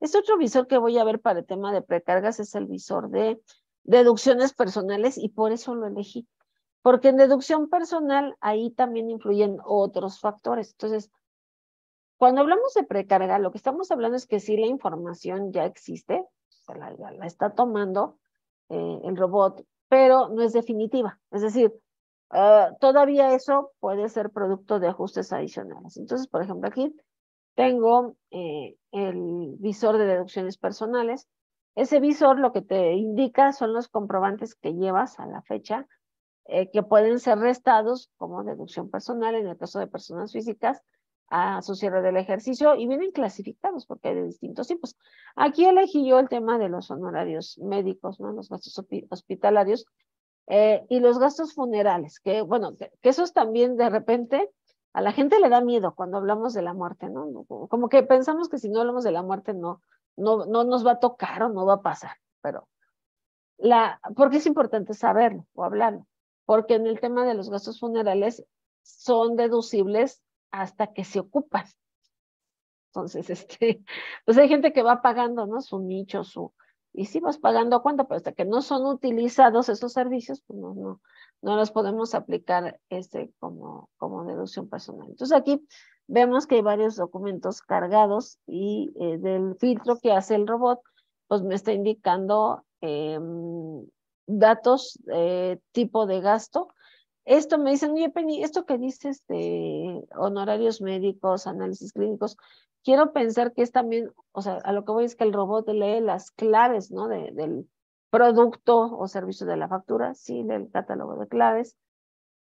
Este otro visor que voy a ver para el tema de precargas es el visor de deducciones personales y por eso lo elegí. Porque en deducción personal ahí también influyen otros factores. Entonces, cuando hablamos de precarga, lo que estamos hablando es que sí la información ya existe, la está tomando el robot, pero no es definitiva. Es decir, todavía eso puede ser producto de ajustes adicionales. Entonces, por ejemplo, aquí tengo el visor de deducciones personales. Ese visor lo que te indica son los comprobantes que llevas a la fecha, que pueden ser restados como deducción personal en el caso de personas físicas a su cierre del ejercicio y vienen clasificados porque hay de distintos tipos. Aquí elegí yo el tema de los honorarios médicos, ¿no? Los gastos hospitalarios y los gastos funerales, que bueno, que esos también de repente a la gente le da miedo cuando hablamos de la muerte, ¿no? Como que pensamos que si no hablamos de la muerte no nos va a tocar o no va a pasar, pero porque es importante saberlo o hablarlo, porque en el tema de los gastos funerales son deducibles hasta que se ocupan. Entonces, pues hay gente que va pagando, ¿no? Su nicho, y sí vas pagando a cuánto, pero hasta que no son utilizados esos servicios, pues no los podemos aplicar como deducción personal. Entonces aquí vemos que hay varios documentos cargados y del filtro que hace el robot, pues me está indicando datos, tipo de gasto. Esto me dicen, oye, Penny, esto que dices de honorarios médicos, análisis clínicos, quiero pensar que es también, o sea, a lo que voy es que el robot lee las claves, ¿no? Del producto o servicio de la factura, sí, del catálogo de claves.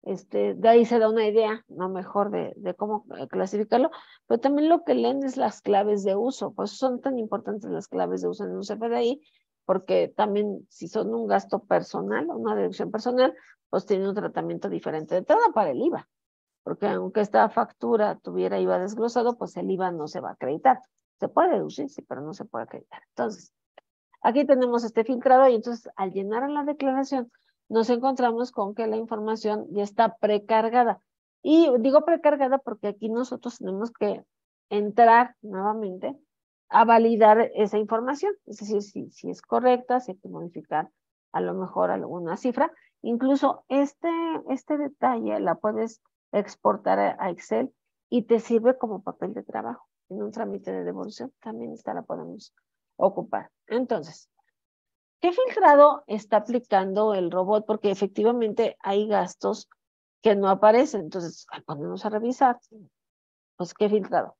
De ahí se da una idea, no mejor de cómo clasificarlo, pero también lo que leen es las claves de uso, pues son tan importantes las claves de uso en un CFDI, porque también si son un gasto personal, una deducción personal, pues tiene un tratamiento diferente de entrada para el IVA, porque aunque esta factura tuviera IVA desglosado, pues el IVA no se va a acreditar. Se puede deducir, sí, pero no se puede acreditar. Entonces, aquí tenemos este filtrado y entonces al llenar la declaración nos encontramos con que la información ya está precargada. Y digo precargada porque aquí nosotros tenemos que entrar nuevamente a validar esa información. Es decir, si es correcta, si hay que modificar a lo mejor alguna cifra. Incluso este detalle la puedes exportar a Excel y te sirve como papel de trabajo. En un trámite de devolución también esta la podemos ocupar. Entonces, ¿qué filtrado está aplicando el robot? Porque efectivamente hay gastos que no aparecen. Entonces, al ponernos a revisar, pues, ¿qué filtrado?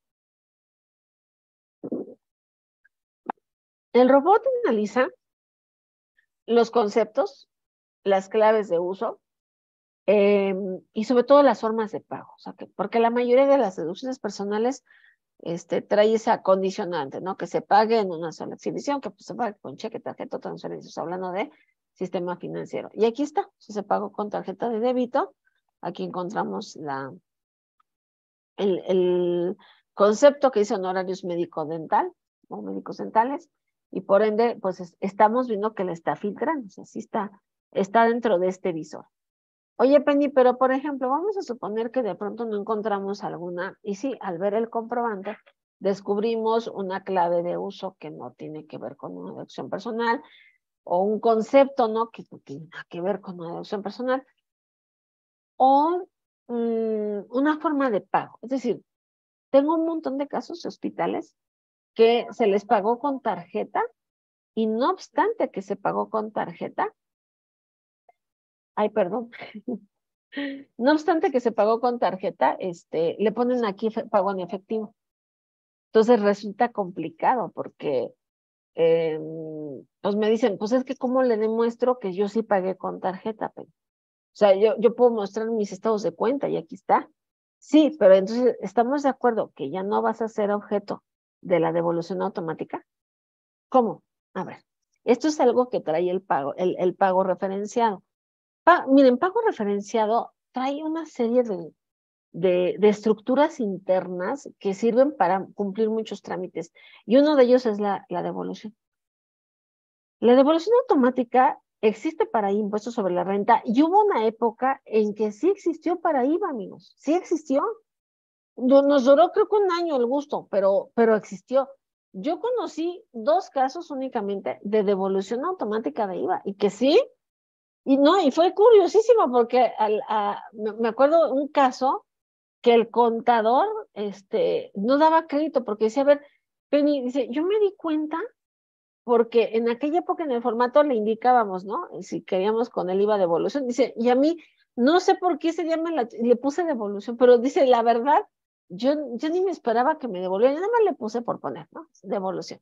El robot analiza los conceptos, las claves de uso y sobre todo las formas de pago. O sea, porque la mayoría de las deducciones personales trae esa condicionante, ¿no? Que se pague en una sola exhibición, que pues, se pague con cheque, tarjeta o transferencia, hablando de sistema financiero. Y aquí está, si se pagó con tarjeta de débito, aquí encontramos el concepto que dice honorarios médico-dental, o médicos dentales, y por ende, pues estamos viendo que le está filtrando, o sea, sí está dentro de este visor. Oye, Penny, pero por ejemplo, vamos a suponer que de pronto no encontramos alguna, y sí, al ver el comprobante, descubrimos una clave de uso que no tiene que ver con una deducción personal, o un concepto, ¿no? Que no tiene nada que ver con una deducción personal, o una forma de pago. Es decir, tengo un montón de casos de hospitales que se les pagó con tarjeta, y no obstante que se pagó con tarjeta, ay, perdón. No obstante que se pagó con tarjeta, le ponen aquí pago en efectivo. Entonces resulta complicado porque pues me dicen, pues es que ¿cómo le demuestro que yo sí pagué con tarjeta? O sea, yo puedo mostrar mis estados de cuenta y aquí está. Sí, pero entonces estamos de acuerdo que ya no vas a ser objeto de la devolución automática. ¿Cómo? A ver, esto es algo que trae el pago referenciado. Miren, pago referenciado trae una serie de estructuras internas que sirven para cumplir muchos trámites. Y uno de ellos es la devolución. La devolución automática existe para impuestos sobre la renta y hubo una época en que sí existió para IVA, amigos. Sí existió. Nos duró creo que un año el gusto, pero existió. Yo conocí 2 casos únicamente de devolución automática de IVA y que sí, y no, y fue curiosísimo porque me acuerdo un caso que el contador no daba crédito porque decía, a ver, Penny, dice, yo me di cuenta porque en aquella época en el formato le indicábamos, ¿no? Si queríamos con el IVA devolución, dice, y a mí no sé por qué ese día le puse devolución, pero dice, la verdad, yo ni me esperaba que me devolvieran, yo nada más le puse por poner, ¿no? Devolución.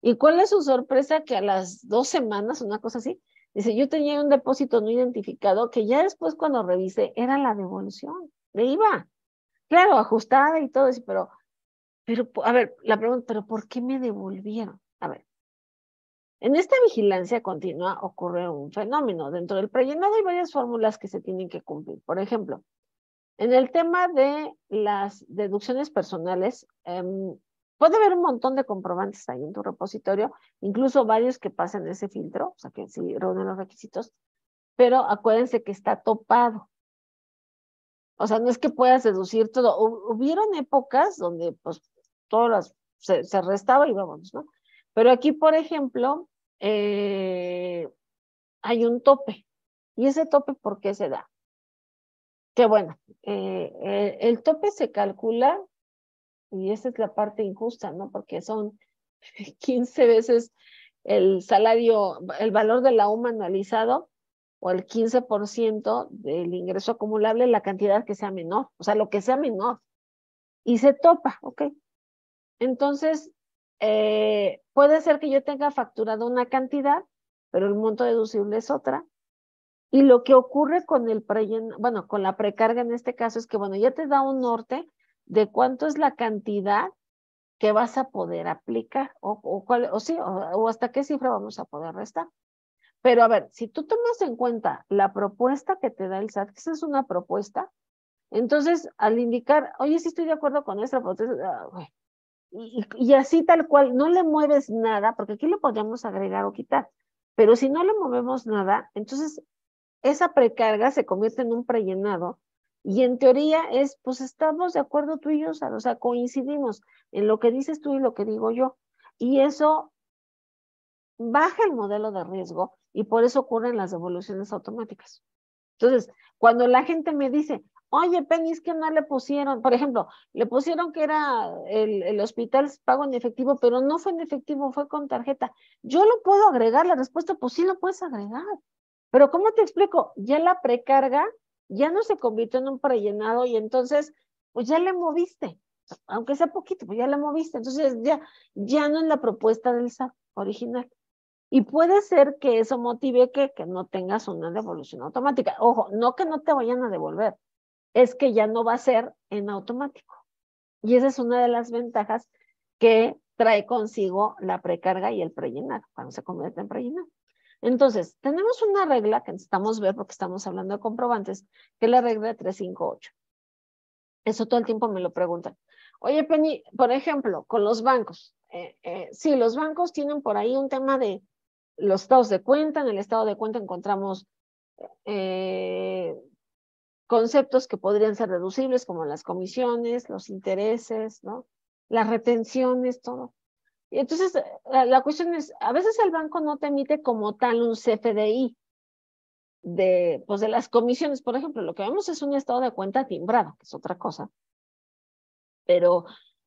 ¿Y cuál es su sorpresa? Que a las 2 semanas, una cosa así, dice, yo tenía un depósito no identificado que ya después cuando revisé era la devolución de IVA. Claro, ajustada y todo eso, pero, a ver, la pregunta, ¿pero por qué me devolvieron? A ver, en esta vigilancia continua ocurre un fenómeno. Dentro del prellenado hay varias fórmulas que se tienen que cumplir. Por ejemplo, en el tema de las deducciones personales, puede haber un montón de comprobantes ahí en tu repositorio, incluso varios que pasan ese filtro, o sea que sí reúnen los requisitos, pero acuérdense que está topado. O sea, no es que puedas deducir todo. Hubieron épocas donde pues todas se restaba y vámonos, ¿no? Pero aquí, por ejemplo, hay un tope. ¿Y ese tope por qué se da? Que bueno, el tope se calcula, y esa es la parte injusta, ¿no? Porque son 15 veces el salario, el valor de la UMA anualizado, o el 15% del ingreso acumulable, la cantidad que sea menor, o sea, lo que sea menor. Y se topa, ¿ok? Entonces, puede ser que yo tenga facturado una cantidad, pero el monto deducible es otra. Y lo que ocurre con bueno, con la precarga en este caso es que, bueno, ya te da un norte de cuánto es la cantidad que vas a poder aplicar, o sí, o hasta qué cifra vamos a poder restar. Pero a ver, si tú tomas en cuenta la propuesta que te da el SAT, que esa es una propuesta, entonces al indicar, oye, sí estoy de acuerdo con esta propuesta, y así tal cual, no le mueves nada, porque aquí le podríamos agregar o quitar, pero si no le movemos nada, entonces esa precarga se convierte en un prellenado y en teoría es, pues estamos de acuerdo tú y yo, o sea, coincidimos en lo que dices tú y lo que digo yo. Y eso baja el modelo de riesgo y por eso ocurren las devoluciones automáticas. Entonces, cuando la gente me dice, oye, Penny, es que no le pusieron, por ejemplo, le pusieron que era el hospital pago en efectivo, pero no fue en efectivo, fue con tarjeta. Yo lo puedo agregar, la respuesta, pues sí lo puedes agregar. Pero ¿cómo te explico? Ya la precarga ya no se convirtió en un prellenado y entonces, pues ya le moviste, aunque sea poquito, pues ya le moviste. Entonces ya no es la propuesta del SAT original. Y puede ser que eso motive que no tengas una devolución automática. Ojo, no que no te vayan a devolver, es que ya no va a ser en automático. Y esa es una de las ventajas que trae consigo la precarga y el prellenar, cuando se convierte en prellenar. Entonces, tenemos una regla que necesitamos ver porque estamos hablando de comprobantes, que es la regla 358. Eso todo el tiempo me lo preguntan. Oye, Penny, por ejemplo, con los bancos. Sí, los bancos tienen por ahí un tema de los estados de cuenta. En el estado de cuenta encontramos eh, conceptos que podrían ser reducibles, como las comisiones, los intereses, ¿no? Las retenciones, todo. Y entonces, la cuestión es, a veces el banco no te emite como tal un CFDI pues de las comisiones. Por ejemplo, lo que vemos es un estado de cuenta timbrado, que es otra cosa, pero,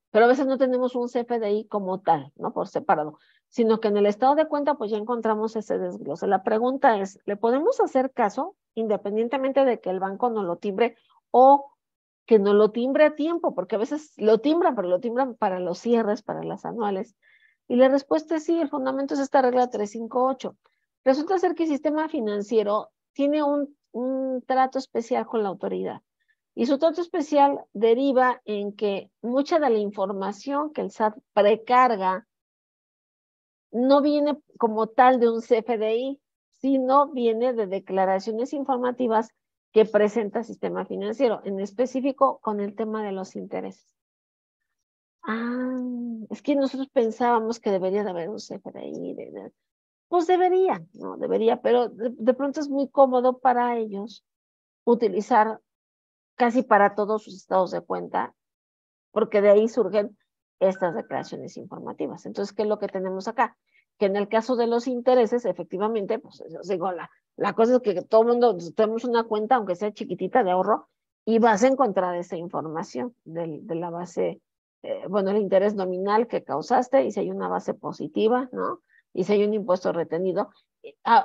pero a veces no tenemos un CFDI como tal, ¿no? Por separado, sino que en el estado de cuenta pues ya encontramos ese desglose. La pregunta es, ¿le podemos hacer caso independientemente de que el banco no lo timbre o que no lo timbre a tiempo? Porque a veces lo timbran, pero lo timbran para los cierres, para las anuales. Y la respuesta es sí, el fundamento es esta regla 358. Resulta ser que el sistema financiero tiene un trato especial con la autoridad. Y su trato especial deriva en que mucha de la información que el SAT precarga no viene como tal de un CFDI, sino viene de declaraciones informativas que presenta el sistema financiero, en específico con el tema de los intereses. Ah, es que nosotros pensábamos que debería de haber un CFDI. Pues debería, ¿no? Debería, pero de pronto es muy cómodo para ellos utilizar casi para todos sus estados de cuenta, porque de ahí surgen estas declaraciones informativas. Entonces, ¿qué es lo que tenemos acá? Que en el caso de los intereses, efectivamente, pues digo, la cosa es que todo el mundo tenemos una cuenta, aunque sea chiquitita, de ahorro, y vas a encontrar esa información de la base, bueno, el interés nominal que causaste, y si hay una base positiva, ¿no? Y si hay un impuesto retenido.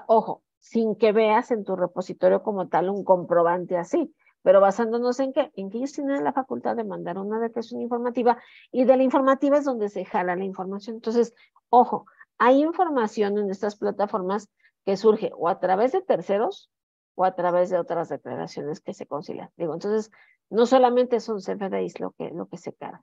Ojo, sin que veas en tu repositorio como tal un comprobante así, pero basándonos en qué, ellos tienen la facultad de mandar una declaración informativa, y de la informativa es donde se jala la información. Entonces, ojo, hay información en estas plataformas que surge o a través de terceros o a través de otras declaraciones que se concilian. Digo, entonces, no solamente son CFDIs lo que se carga.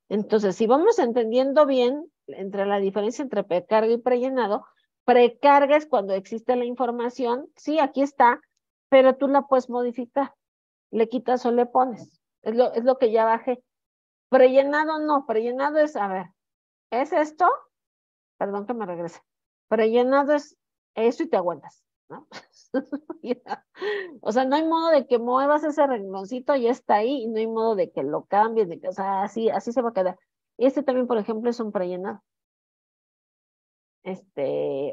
Entonces, si vamos entendiendo bien entre la diferencia entre precarga y prellenado, precarga es cuando existe la información, sí, aquí está, pero tú la puedes modificar, le quitas o le pones. Es lo que ya bajé. Prellenado no, prellenado es, a ver, ¿es esto? Perdón que me regrese. Prellenado es eso y te aguantas, ¿no? O sea, no hay modo de que muevas ese rengloncito, ya está ahí, y no hay modo de que lo cambies, o sea, así se va a quedar. Este también, por ejemplo, es un prellenado.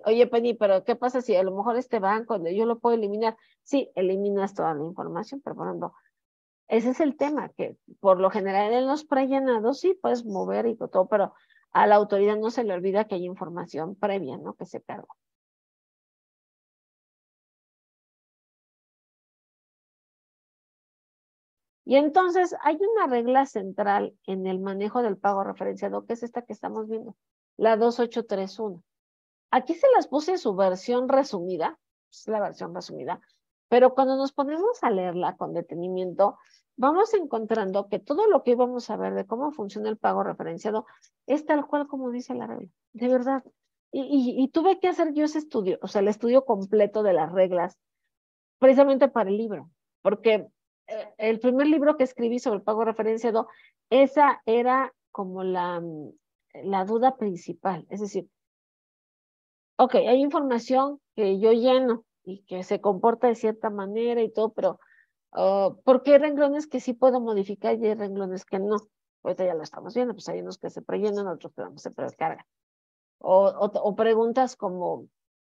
Oye, Penny, pero ¿qué pasa si a lo mejor este banco yo lo puedo eliminar? Sí, eliminas toda la información, pero por ejemplo, ese es el tema, que por lo general en los prellenados sí puedes mover y todo, pero a la autoridad no se le olvida que hay información previa, ¿no? Que se cargó. Y entonces hay una regla central en el manejo del pago referenciado, que es esta que estamos viendo, la 2831. Aquí se las puse en su versión resumida, es la versión resumida, pero cuando nos ponemos a leerla con detenimiento, vamos encontrando que todo lo que íbamos a ver de cómo funciona el pago referenciado es tal cual como dice la regla, de verdad. Y tuve que hacer yo ese estudio, o sea, el estudio completo de las reglas, precisamente para el libro, porque el primer libro que escribí sobre el pago referenciado, esa era como la duda principal, es decir, ok, hay información que yo lleno y que se comporta de cierta manera y todo, pero ¿por qué hay renglones que sí puedo modificar y hay renglones que no? Ahorita ya lo estamos viendo, pues hay unos que se prellenan, otros que no se precargan. O preguntas como,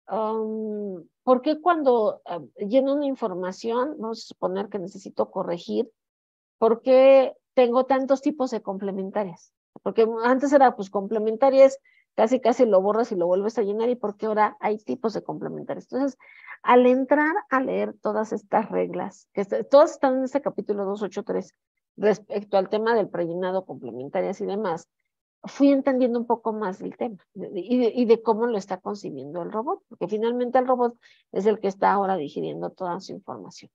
¿por qué cuando lleno una información, vamos a suponer que necesito corregir, ¿por qué tengo tantos tipos de complementarias? Porque antes era, pues, complementarias, casi lo borras y lo vuelves a llenar, y porque ahora hay tipos de complementarias. Entonces, al entrar a leer todas estas reglas, todas están en este capítulo 283, respecto al tema del prellenado, complementarias y demás, fui entendiendo un poco más del tema y de cómo lo está concibiendo el robot, porque finalmente el robot es el que está ahora digiriendo toda su información.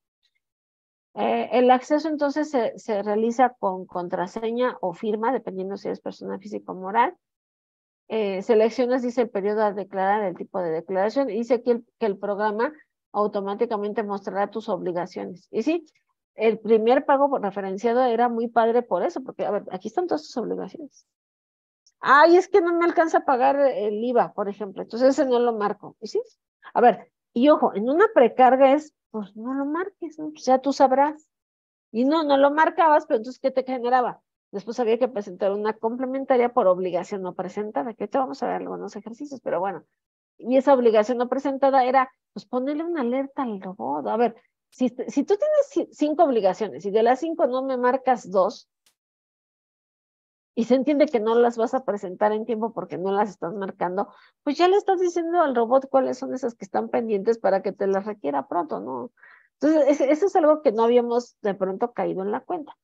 El acceso entonces se realiza con contraseña o firma, dependiendo si eres persona física o moral. Seleccionas, dice, el periodo a declarar, el tipo de declaración, y dice aquí que el programa automáticamente mostrará tus obligaciones. Y sí, el primer pago por referenciado era muy padre por eso, porque, a ver, aquí están todas tus obligaciones. Ay, es que no me alcanza a pagar el IVA, por ejemplo, entonces ese no lo marco. ¿Y sí? A ver, y ojo, en una precarga es, pues no lo marques, ¿no? Pues ya tú sabrás. Y no lo marcabas, pero entonces, ¿qué te generaba? Después había que presentar una complementaria por obligación no presentada, que ahorita vamos a ver algunos ejercicios, pero bueno. Y esa obligación no presentada era, pues, ponerle una alerta al robot. A ver, si tú tienes 5 obligaciones y de las 5 no me marcas 2, y se entiende que no las vas a presentar en tiempo porque no las estás marcando, pues ya le estás diciendo al robot cuáles son esas que están pendientes para que te las requiera pronto, ¿no? Entonces, eso es algo que no habíamos de pronto caído en la cuenta.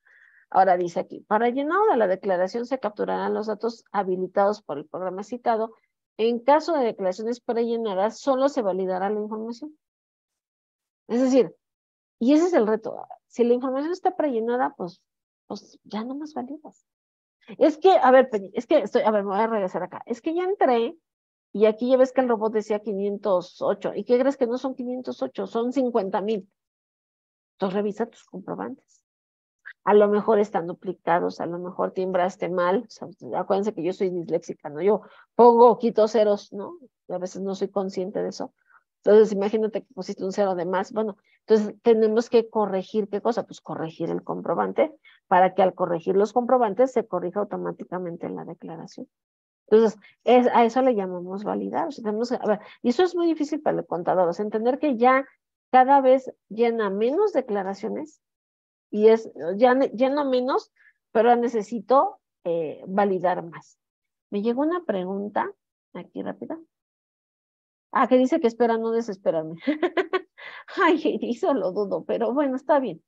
Ahora dice aquí, para el llenado de la declaración se capturarán los datos habilitados por el programa citado. En caso de declaraciones prellenadas, solo se validará la información. Es decir, y ese es el reto. Si la información está prellenada, pues ya no más validas. Es que, a ver, Penny, a ver, me voy a regresar acá. Es que ya entré y aquí ya ves que el robot decía 508. ¿Y qué crees? Que no son 508, son 50,000. Entonces revisa tus comprobantes. A lo mejor están duplicados, a lo mejor timbraste mal. O sea, acuérdense que yo soy disléxica, ¿no? Yo pongo, quito ceros, ¿no? Y a veces no soy consciente de eso. Entonces, imagínate que pusiste un 0 de más. Bueno, entonces tenemos que corregir, ¿qué cosa? Pues corregir el comprobante para que al corregir los comprobantes se corrija automáticamente la declaración. Entonces, a eso le llamamos validar. O sea, tenemos a ver, y eso es muy difícil para el contador, o sea, entender que ya cada vez llena menos declaraciones y ya llena menos, pero necesito validar más. Me llegó una pregunta, aquí rápida. Que dice que espera no desesperarme. Ay, Heidi, eso lo dudo, pero bueno, está bien.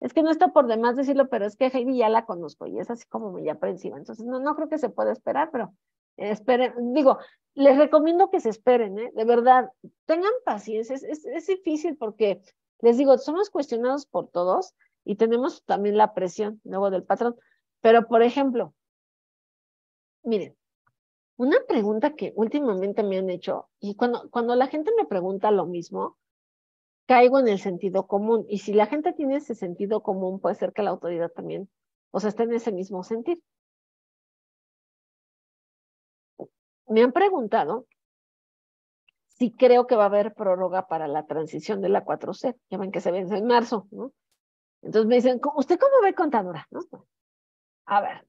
Es que no está por demás decirlo, pero es que Heidi ya la conozco y es así como muy aprensiva. Entonces, no creo que se pueda esperar, pero esperen. Digo, les recomiendo que se esperen, ¿eh? De verdad, tengan paciencia. Es difícil porque, les digo, somos cuestionados por todos y tenemos también la presión luego del patrón. Pero, por ejemplo, miren, una pregunta que últimamente me han hecho, y cuando la gente me pregunta lo mismo, caigo en el sentido común. Y si la gente tiene ese sentido común, puede ser que la autoridad también, o sea, esté en ese mismo sentido. Me han preguntado si creo que va a haber prórroga para la transición de la 4C. Ya ven que se vence en marzo, ¿no? Entonces me dicen, ¿usted cómo ve, contadora? ¿No? A ver,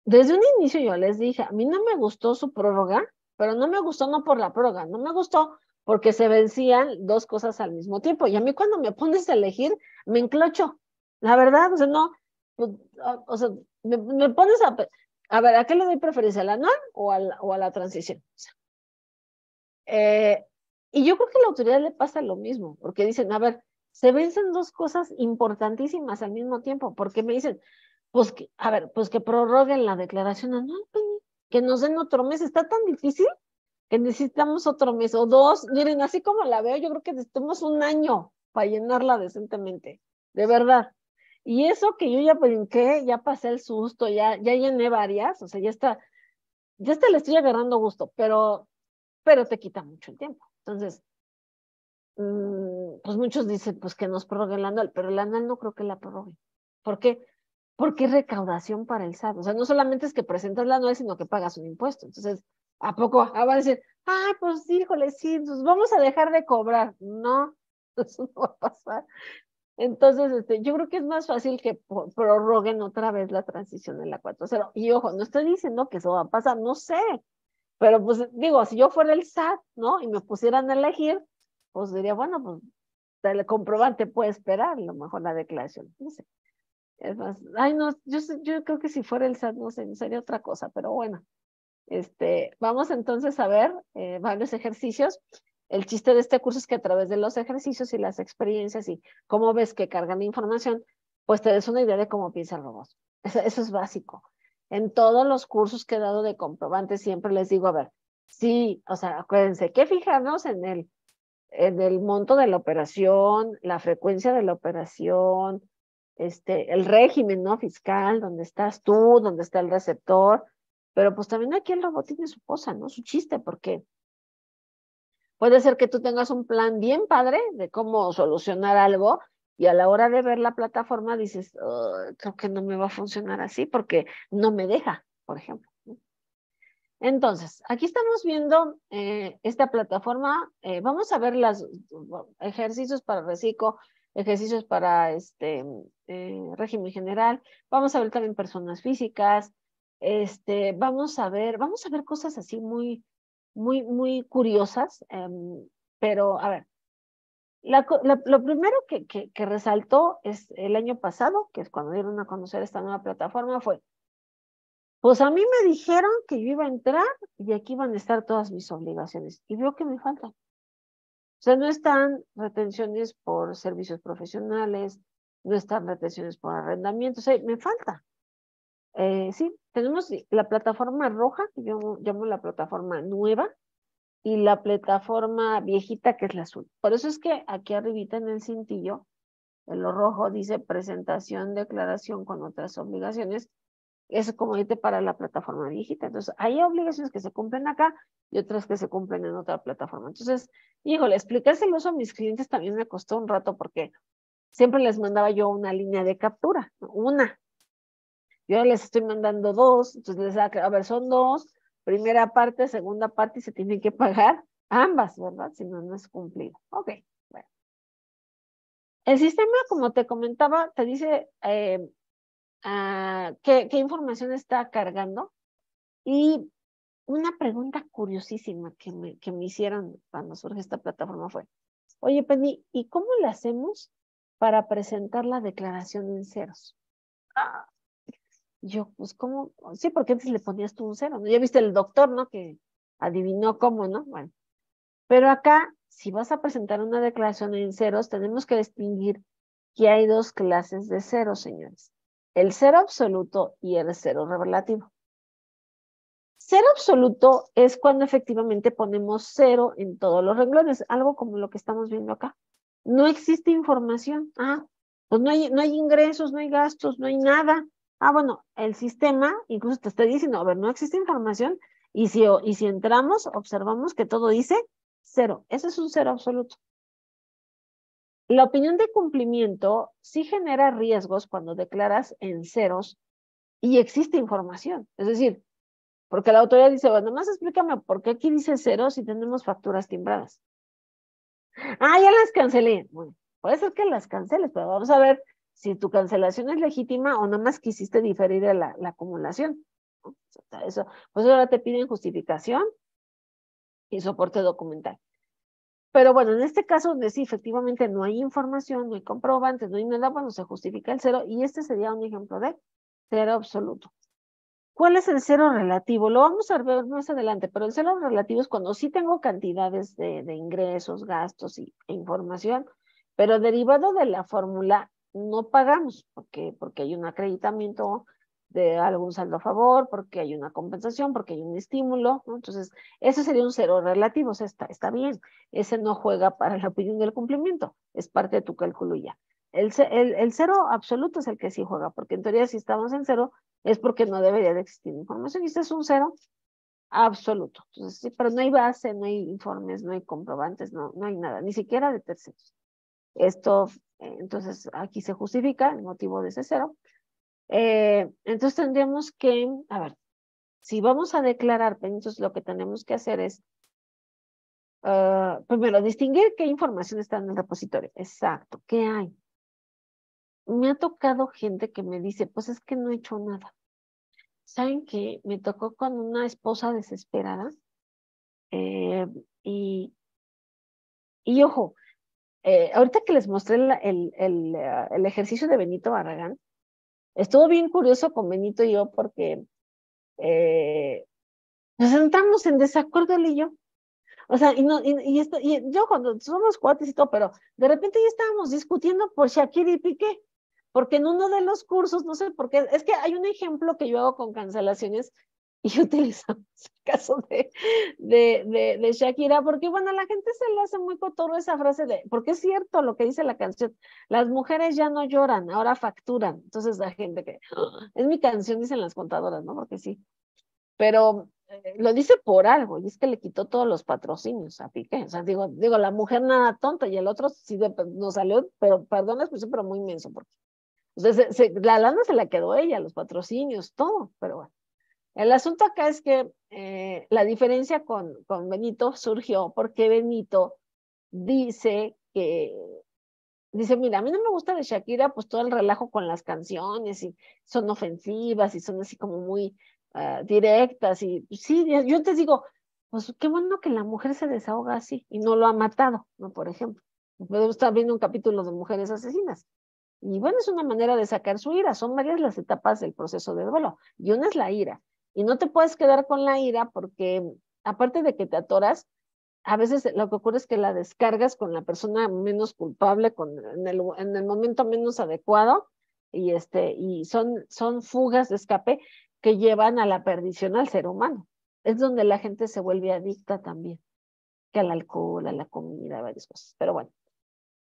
desde un inicio yo les dije, a mí no me gustó su prórroga, pero no me gustó no por la prórroga, no me gustó porque se vencían dos cosas al mismo tiempo. Y a mí cuando me pones a elegir, me enclocho. La verdad, o sea, no, pues, o sea, me pones a ver, ¿a qué le doy preferencia? ¿Al anual o a la transición? O sea, y yo creo que a la autoridad le pasa lo mismo, porque dicen, a ver, se vencen dos cosas importantísimas al mismo tiempo, porque me dicen, pues que, a ver, pues que prorroguen la declaración anual, que nos den otro mes, está tan difícil que necesitamos otro mes o dos. Miren, así como la veo, yo creo que necesitamos un año para llenarla decentemente, de verdad. Y eso que yo ya brinqué, ya pasé el susto, ya llené varias, o sea, ya está le estoy agarrando gusto, pero te quita mucho el tiempo. Entonces, pues muchos dicen, pues que nos prorroguen el anual, pero el anual no creo que la prorroguen. ¿Por qué? Porque es recaudación para el SAT. O sea, no solamente es que presentas la anual, sino que pagas un impuesto. Entonces, ¿a poco va a decir, pues híjole, sí, pues vamos a dejar de cobrar? No, eso no va a pasar. Entonces, yo creo que es más fácil que prorroguen otra vez la transición en la 4.0. Y ojo, no estoy diciendo que eso va a pasar, no sé, pero pues digo, si yo fuera el SAT, ¿no? Y me pusieran a elegir, pues diría, bueno, pues el comprobante puede esperar, a lo mejor la declaración, no sé. Es más, no, yo creo que si fuera el SAT, no sé, sería otra cosa, pero bueno. Vamos entonces a ver varios ejercicios. El chiste de este curso es que a través de los ejercicios y las experiencias y cómo ves que cargan la información, pues te des una idea de cómo piensa el robot. Eso es básico. En todos los cursos que he dado de comprobantes siempre les digo, a ver, sí, o sea, acuérdense que fijarnos en el monto de la operación, la frecuencia de la operación, el régimen, ¿no? Fiscal, donde estás tú, donde está el receptor, pero pues también aquí el robot tiene su cosa, ¿no? Su chiste, porque puede ser que tú tengas un plan bien padre de cómo solucionar algo y a la hora de ver la plataforma dices, creo que no me va a funcionar así porque no me deja, por ejemplo. Entonces, aquí estamos viendo esta plataforma. Vamos a ver los ejercicios para reciclo, ejercicios para régimen general. Vamos a ver también personas físicas. Vamos a ver cosas así muy curiosas. Pero, a ver, lo primero que resaltó es el año pasado, que es cuando dieron a conocer esta nueva plataforma, fue pues a mí me dijeron que yo iba a entrar y aquí iban a estar todas mis obligaciones. Y veo que me faltan. O sea, no están retenciones por servicios profesionales, no están retenciones por arrendamiento, o sea, me falta. Sí, tenemos la plataforma roja, que yo llamo la plataforma nueva, y la plataforma viejita, que es la azul. Por eso es que aquí arribita en el cintillo, en lo rojo, dice presentación, declaración con otras obligaciones. Es como irte para la plataforma viejita. Entonces, hay obligaciones que se cumplen acá y otras que se cumplen en otra plataforma. Entonces, híjole, explicárselos a mis clientes también me costó un rato porque siempre les mandaba yo una línea de captura, una. Yo les estoy mandando dos, entonces les da, a ver, son dos, primera parte, segunda parte y se tienen que pagar. Ambas, ¿verdad? Si no, no es cumplido. Ok, bueno. El sistema, como te comentaba, te dice qué información está cargando. Y una pregunta curiosísima que me hicieron cuando surge esta plataforma fue, oye, Penny, ¿y cómo le hacemos para presentar la declaración en ceros? Ah, yo, pues, ¿cómo? Sí, porque antes le ponías tú un cero, ¿no? Ya viste el doctor, ¿no? Que adivinó cómo, ¿no? Bueno, pero acá, si vas a presentar una declaración en ceros, tenemos que distinguir que hay dos clases de ceros, señores. El cero absoluto y el cero relativo. Cero absoluto es cuando efectivamente ponemos cero en todos los renglones, algo como lo que estamos viendo acá. No existe información. Pues no hay ingresos, no hay gastos, no hay nada. Bueno, el sistema incluso te está diciendo, a ver, no existe información, y si entramos, observamos que todo dice cero. Ese es un cero absoluto. La opinión de cumplimiento sí genera riesgos cuando declaras en ceros y existe información. Es decir, porque la autoridad dice, bueno, más explícame por qué aquí dice cero si tenemos facturas timbradas. Ya las cancelé. Bueno, puede ser que las canceles, pero vamos a ver si tu cancelación es legítima o nomás quisiste diferir la acumulación. ¿No? Eso, pues ahora te piden justificación y soporte documental. Pero bueno, en este caso donde sí, efectivamente no hay información, no hay comprobantes, no hay nada, bueno, se justifica el cero y este sería un ejemplo de cero absoluto. ¿Cuál es el cero relativo? Lo vamos a ver más adelante, pero el cero relativo es cuando sí tengo cantidades de ingresos, gastos e información, pero derivado de la fórmula no pagamos, porque hay un acreditamiento de algún saldo a favor, porque hay una compensación, porque hay un estímulo, ¿no? Entonces, ese sería un cero relativo, o sea, está bien. Ese no juega para la opinión del cumplimiento, es parte de tu cálculo ya. El cero absoluto es el que sí juega, porque en teoría si estamos en cero, es porque no debería de existir información. Y este es un cero absoluto. Entonces, sí, pero no hay base, no hay informes, no hay comprobantes, no hay nada, ni siquiera de terceros. Esto, entonces, aquí se justifica el motivo de ese cero. Entonces tendríamos que, a ver, si vamos a declarar, entonces lo que tenemos que hacer es, primero, distinguir qué información está en el repositorio. Exacto, ¿qué hay? Me ha tocado gente que me dice, pues es que no he hecho nada. ¿Saben qué? Me tocó con una esposa desesperada eh, y, y ojo, ahorita que les mostré el ejercicio de Benito Barragán, estuvo bien curioso con Benito y yo porque nos entramos en desacuerdo él y yo. O sea, y yo cuando somos cuates y todo, pero de repente ya estábamos discutiendo por Shakira y Piqué, porque en uno de los cursos, no sé por qué, es que hay un ejemplo que yo hago con cancelaciones y utilizamos el caso de Shakira, porque bueno, a la gente se le hace muy cotorro esa frase porque es cierto lo que dice la canción, las mujeres ya no lloran, ahora facturan. Entonces la gente que, es mi canción, dicen las contadoras, ¿no? Porque sí, pero lo dice por algo, y es que le quitó todos los patrocinios a Piqué. O sea, digo, la mujer nada tonta, y el otro sí nos salió, pero perdón la expresión, pero muy inmenso, porque entonces, la lana se la quedó ella, los patrocinios, todo, pero bueno. El asunto acá es que la diferencia con Benito surgió porque Benito dice mira, a mí no me gusta de Shakira, pues todo el relajo con las canciones y son ofensivas y son así como muy directas y pues, sí, yo te digo, pues qué bueno que la mujer se desahoga así y no lo ha matado, ¿no? Por ejemplo, podemos estar viendo un capítulo de mujeres asesinas. Y bueno, es una manera de sacar su ira. Son varias las etapas del proceso de duelo. Y una es la ira. Y no te puedes quedar con la ira porque, aparte de que te atoras, a veces lo que ocurre es que la descargas con la persona menos culpable, en el momento menos adecuado, y son fugas de escape que llevan a la perdición al ser humano. Es donde la gente se vuelve adicta también, que al alcohol, a la comida, a varias cosas. Pero bueno.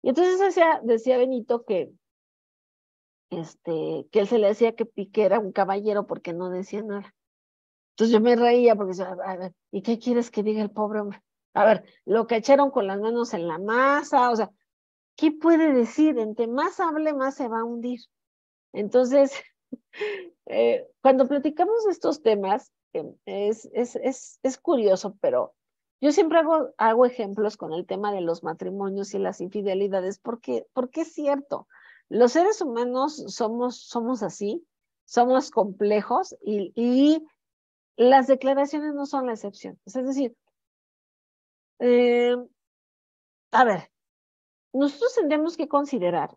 Y entonces decía Benito que él se le decía que Piqué era un caballero porque no decía nada. Entonces yo me reía porque decía, a ver, ¿y qué quieres que diga el pobre hombre? A ver, lo cacharon con las manos en la masa, o sea, ¿qué puede decir? Entre más hable, más se va a hundir. Entonces, cuando platicamos de estos temas, es curioso, pero Yo siempre hago ejemplos con el tema de los matrimonios y las infidelidades, porque es cierto, los seres humanos somos así, somos complejos y las declaraciones no son la excepción. Es decir, eh, a ver, nosotros tendremos que considerar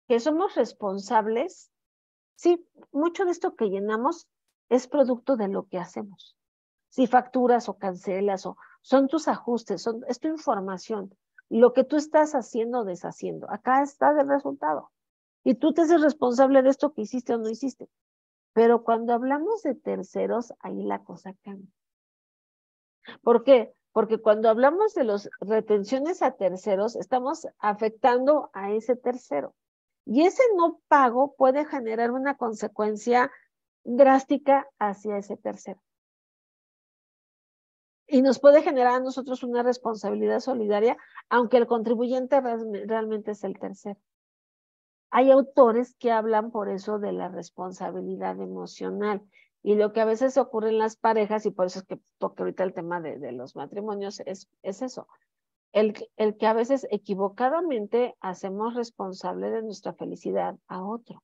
que somos responsables. Sí, mucho de esto que llenamos es producto de lo que hacemos. Si facturas o cancelas o son tus ajustes, es tu información, lo que tú estás haciendo o deshaciendo. Acá está el resultado. Y tú te haces responsable de esto que hiciste o no hiciste. Pero cuando hablamos de terceros, ahí la cosa cambia. ¿Por qué? Porque cuando hablamos de las retenciones a terceros, estamos afectando a ese tercero. Y ese no pago puede generar una consecuencia drástica hacia ese tercero. Y nos puede generar a nosotros una responsabilidad solidaria, aunque el contribuyente realmente es el tercero. Hay autores que hablan por eso de la responsabilidad emocional. Y lo que a veces ocurre en las parejas, y por eso es que toque ahorita el tema de los matrimonios, es eso. El que a veces equivocadamente hacemos responsable de nuestra felicidad a otro.